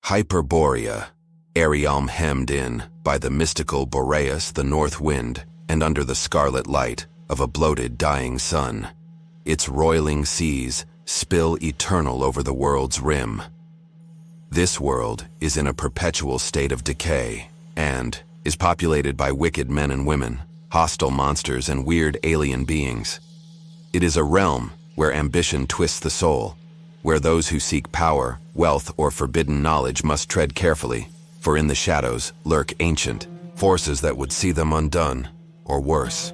Hyperborea, a realm hemmed in by the mystical Boreas, the north wind, and under the scarlet light of a bloated dying sun. Its roiling seas spill eternal over the world's rim. This world is in a perpetual state of decay and is populated by wicked men and women, hostile monsters and weird alien beings. It is a realm where ambition twists the soul, where those who seek power, wealth, or forbidden knowledge must tread carefully, for in the shadows lurk ancient forces that would see them undone, or worse.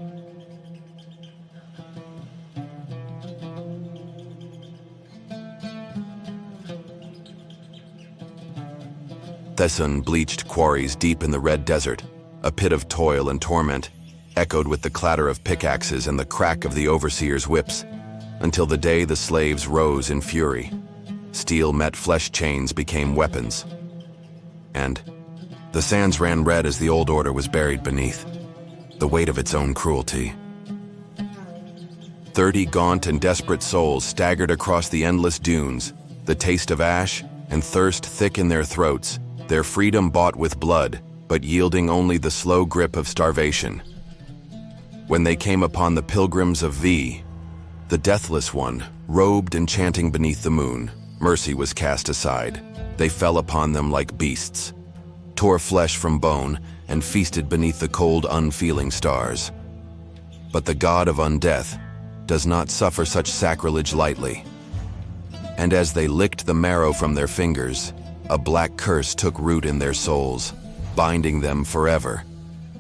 Bleached quarries deep in the red desert, a pit of toil and torment, echoed with the clatter of pickaxes and the crack of the overseers' whips, until the day the slaves rose in fury. Steel met flesh chains became weapons. And the sands ran red as the old order was buried beneath the weight of its own cruelty. 30 gaunt and desperate souls staggered across the endless dunes, the taste of ash and thirst thick in their throats, their freedom bought with blood, but yielding only the slow grip of starvation. When they came upon the pilgrims of V, the deathless one, robed and chanting beneath the moon, mercy was cast aside. They fell upon them like beasts, tore flesh from bone, and feasted beneath the cold, unfeeling stars. But the god of undeath does not suffer such sacrilege lightly. And as they licked the marrow from their fingers, a black curse took root in their souls, binding them forever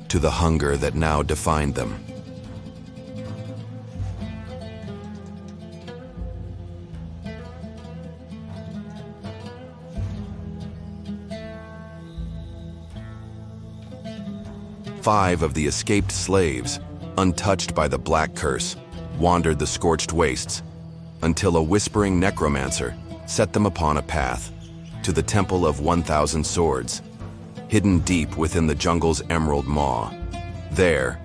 to the hunger that now defined them. Five of the escaped slaves, untouched by the black curse, wandered the scorched wastes, until a whispering necromancer set them upon a path to the Temple of 1,000 Swords, hidden deep within the jungle's emerald maw. There,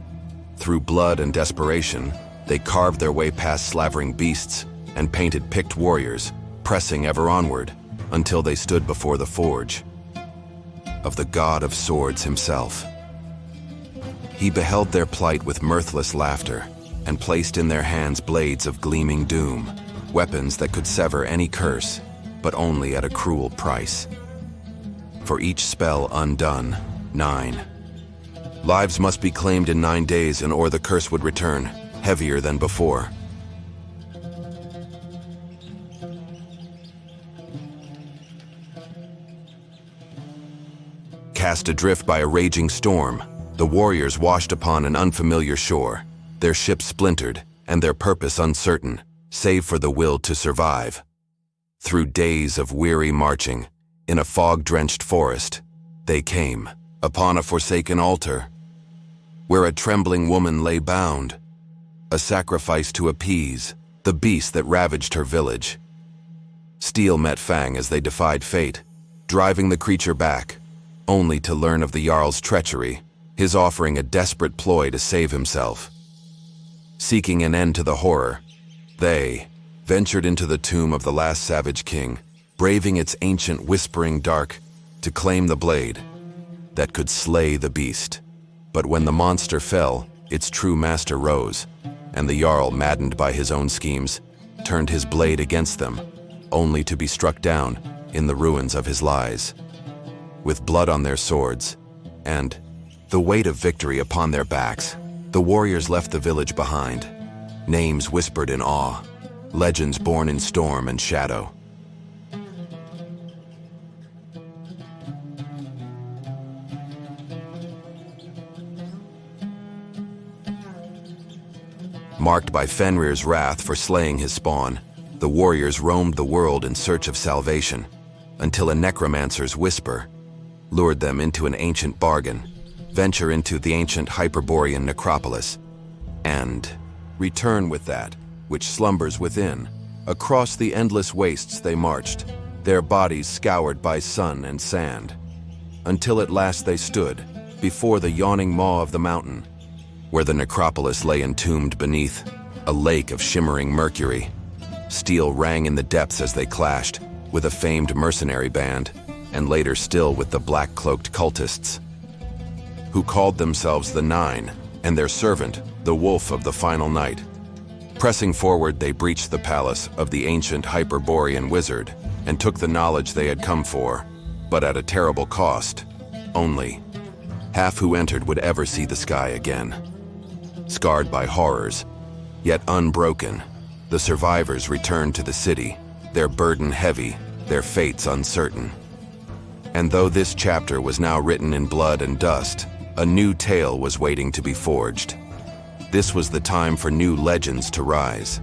through blood and desperation, they carved their way past slavering beasts and painted picked warriors, pressing ever onward until they stood before the forge of the god of swords himself. He beheld their plight with mirthless laughter and placed in their hands blades of gleaming doom, weapons that could sever any curse, but only at a cruel price. For each spell undone, 9 lives must be claimed in 9 days, and or the curse would return, heavier than before. Cast adrift by a raging storm, the warriors washed upon an unfamiliar shore, their ship splintered and their purpose uncertain, save for the will to survive. Through days of weary marching, in a fog-drenched forest, they came upon a forsaken altar, where a trembling woman lay bound, a sacrifice to appease the beast that ravaged her village. Steel met fang as they defied fate, driving the creature back, only to learn of the Jarl's treachery, his offering a desperate ploy to save himself. Seeking an end to the horror, they ventured into the tomb of the last savage king, braving its ancient whispering dark to claim the blade that could slay the beast. But when the monster fell, its true master rose, and the Jarl, maddened by his own schemes, turned his blade against them, only to be struck down in the ruins of his lies. With blood on their swords and the weight of victory upon their backs, the warriors left the village behind, names whispered in awe, legends born in storm and shadow. Marked by Fenrir's wrath for slaying his spawn, the warriors roamed the world in search of salvation, until a necromancer's whisper lured them into an ancient bargain, venture into the ancient Hyperborean necropolis, and return with that which slumbers within. Across the endless wastes they marched, their bodies scoured by sun and sand, until at last they stood before the yawning maw of the mountain, where the necropolis lay entombed beneath a lake of shimmering mercury. Steel rang in the depths as they clashed with a famed mercenary band, and later still with the black-cloaked cultists, who called themselves the Nine, and their servant, the Wolf of the Final Night. Pressing forward, they breached the palace of the ancient Hyperborean wizard and took the knowledge they had come for, but at a terrible cost. Only half who entered would ever see the sky again. Scarred by horrors, yet unbroken, the survivors returned to the city, their burden heavy, their fates uncertain. And though this chapter was now written in blood and dust, a new tale was waiting to be forged. This was the time for new legends to rise.